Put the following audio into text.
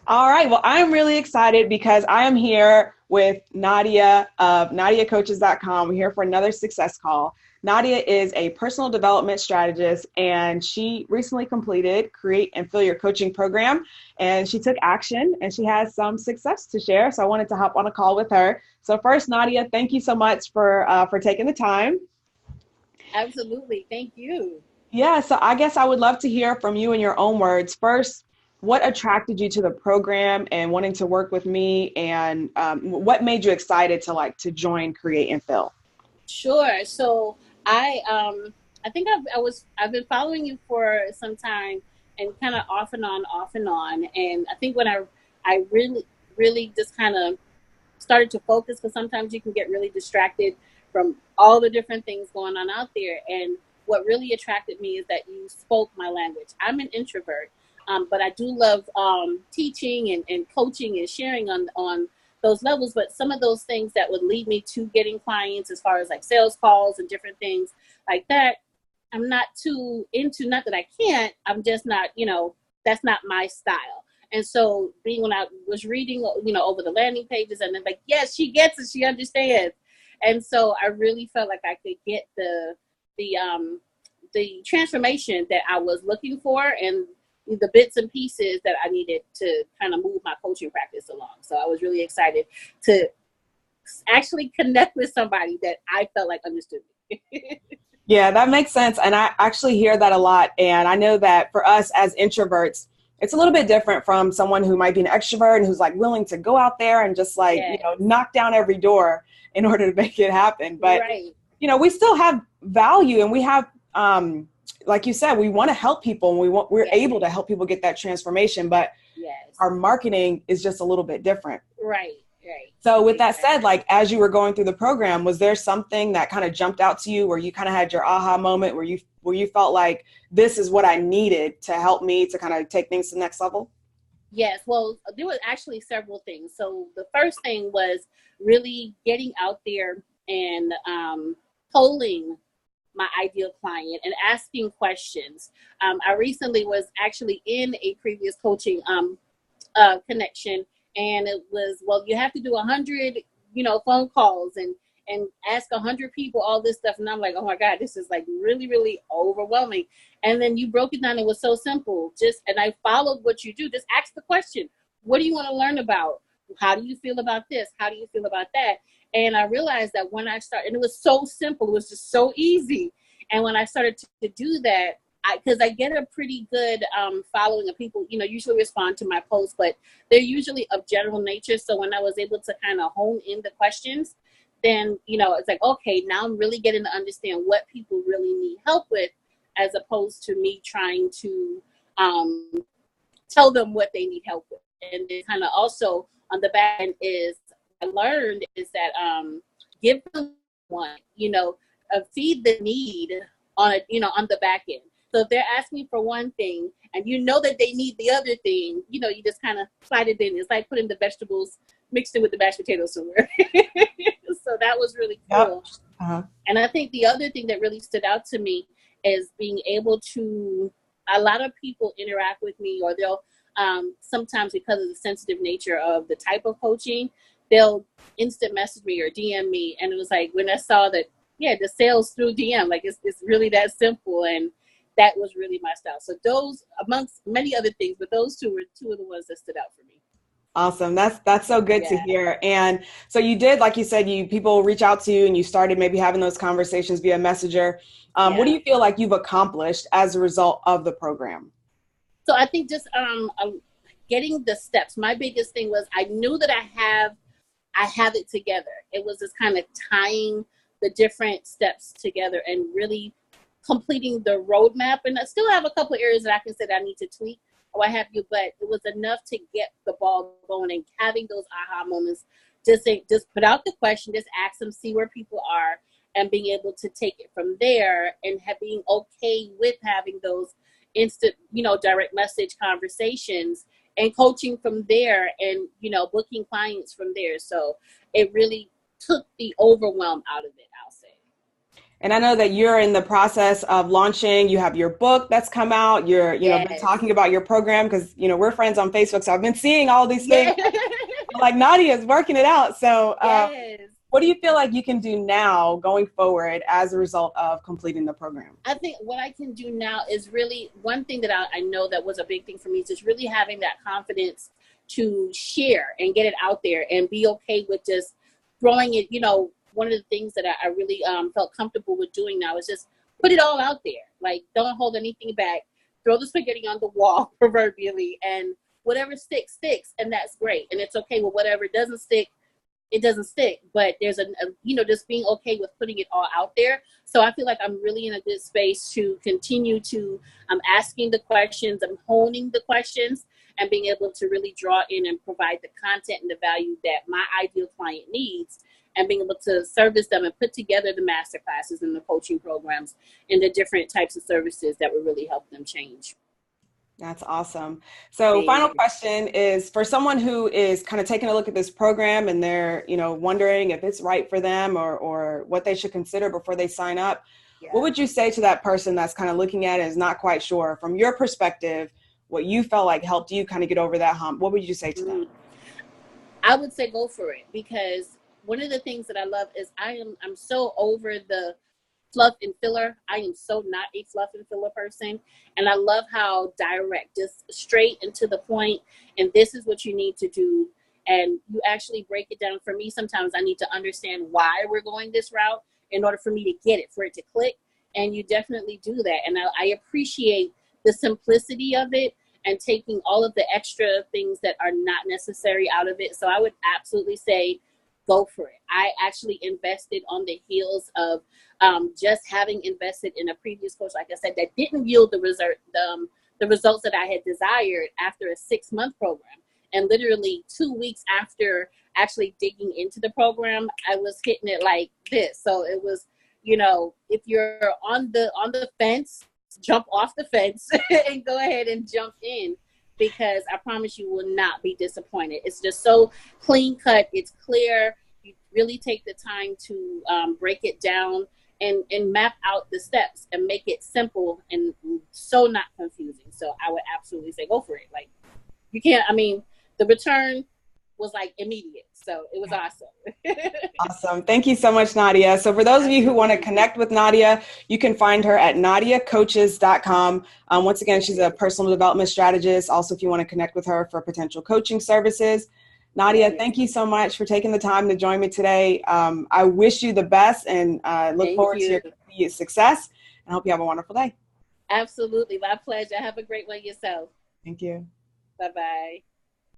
All right. Well, I'm really excited because I am here with Nadia of NadiaCoaches.com. We're here for another success call. Nadia is a personal development strategist, and she recently completed Create and Fill Your Coaching program, and she took action, and she has some success to share. So I wanted to hop on a call with her. So first, Nadia, thank you so much for taking the time. Absolutely. Thank you. Yeah, so I guess I would love to hear from you in your own words. First, what attracted you to the program and wanting to work with me, and what made you excited to join Create and Fill? Sure. So I think I've been following you for some time and kind of off and on. And I think when I really just kind of started to focus, because sometimes you can get really distracted from all the different things going on out there. And what really attracted me is that you spoke my language. I'm an introvert, but I do love teaching and coaching and sharing on those levels. But some of those things that would lead me to getting clients, as far as like sales calls and different things like that, I'm not too into. Not that I can't, I'm just not, that's not my style. And so being when I was reading, over the landing pages, and then like, yes, she gets it, she understands. And so I really felt like I could get the transformation that I was looking for, and the bits and pieces that I needed to kind of move my coaching practice along. So I was really excited to actually connect with somebody that I felt like understood me. Yeah, that makes sense. And I actually hear that a lot. And I know that for us as introverts, it's a little bit different from someone who might be an extrovert and who's like willing to go out there and just Yeah, knock down every door in order to make it happen. But, right. we still have value, and we have, like you said, we want to help people, and we're Yes, able to help people get that transformation, but yes, our marketing is just a little bit different. right, right. So with that said, Exactly. like as you were going through the program, was there something that kind of jumped out to you where you kind of had your aha moment where you felt like this is what I needed to help me to kind of take things to the next level? Yes, well, there were actually several things. So the first thing was really getting out there and polling my ideal client and asking questions. I recently was actually in a previous coaching connection, and it was, well, you have to do 100, phone calls and ask 100 people all this stuff, and I'm like, oh my god, this is like really really overwhelming. And then you broke it down. It was so simple. Just, and I followed what you do. Just ask the question, what do you want to learn about? How do you feel about this? How do you feel about that? And I realized that when I started, and it was so simple, it was just so easy. And when I started to do that, because I get a pretty good following of people, usually respond to my posts, but they're usually of general nature. So when I was able to kind of hone in the questions, then, it's like, okay, now I'm really getting to understand what people really need help with, as opposed to me trying to um, tell them what they need help with. And then kind of also on the back end is, I learned is that give them one, feed the need on it, on the back end. So if they're asking for one thing and you know that they need the other thing, you just kind of slide it in. It's like putting the vegetables mixed in with the mashed potatoes somewhere. So that was really Yep. cool. Uh-huh. And I think the other thing that really stood out to me is being able to, a lot of people interact with me, or they'll, sometimes because of the sensitive nature of the type of coaching, they'll instant message me or DM me. And it was like, when I saw that, yeah, the sales through DM, like it's really that simple. And that was really my style. So those, amongst many other things, but those two were two of the ones that stood out for me. Awesome. That's so good to Yeah, hear. And so you did, like you said, people reach out to you and you started maybe having those conversations via Messenger. What do yeah. you feel like you've accomplished as a result of the program? So I think just getting the steps. My biggest thing was I knew that I have it together. It was just kind of tying the different steps together and really completing the roadmap. And I still have a couple of areas that I can say that I need to tweak or what have you, but it was enough to get the ball going and having those aha moments. Just put out the question, just ask them, see where people are, and being able to take it from there, and being okay with having those instant, direct message conversations and coaching from there, and booking clients from there. So it really took the overwhelm out of it, I'll say. And I know that you're in the process of launching. You have your book that's come out. You're, been Yes. talking about your program because, we're friends on Facebook. So I've been seeing all these things. Yeah. Like Nadia is working it out. So Yes. what do you feel like you can do now going forward as a result of completing the program? I think what I can do now is really one thing that I know that was a big thing for me is just really having that confidence to share and get it out there and be okay with just throwing it. One of the things that I really felt comfortable with doing now is just put it all out there. Like, don't hold anything back. Throw the spaghetti on the wall, proverbially, and whatever sticks, sticks. And that's great. And it's okay with whatever doesn't stick. It doesn't stick, but there's just being okay with putting it all out there. So I feel like I'm really in a good space to continue to asking the questions, I'm honing the questions, and being able to really draw in and provide the content and the value that my ideal client needs, and being able to service them and put together the master classes and the coaching programs and the different types of services that will really help them change. That's awesome. So final question is for someone who is kind of taking a look at this program and they're, wondering if it's right for them or what they should consider before they sign up. Yeah. What would you say to that person that's kind of looking at it and is not quite sure from your perspective, what you felt like helped you kind of get over that hump? What would you say to them? I would say go for it, because one of the things that I love is I'm so over the fluff and filler. I am so not a fluff and filler person. And I love how direct, just straight and to the point. And this is what you need to do. And you actually break it down. For me, sometimes I need to understand why we're going this route in order for me to get it, for it to click. And you definitely do that. And I appreciate the simplicity of it and taking all of the extra things that are not necessary out of it. So I would absolutely say, go for it. I actually invested on the heels of just having invested in a previous coach, like I said, that didn't yield the results that I had desired after a 6-month program. And literally 2 weeks after actually digging into the program, I was hitting it like this. So it was, if you're on the fence, jump off the fence and go ahead and jump in, because I promise you will not be disappointed. It's just so clean cut. It's clear. You really take the time to break it down and map out the steps and make it simple and so not confusing. So I would absolutely say go for it. Like, you can't, the return was like immediate. So it was awesome. Awesome. Thank you so much, Nadia. So for those of you who want to connect with Nadia, you can find her at nadiacoaches.com. Once again, she's a personal development strategist. Also, if you want to connect with her for potential coaching services. Nadia, thank you so much for taking the time to join me today. I wish you the best and look forward to your success, and hope you have a wonderful day. Absolutely. My pleasure. Have a great one yourself. Thank you. Bye-bye.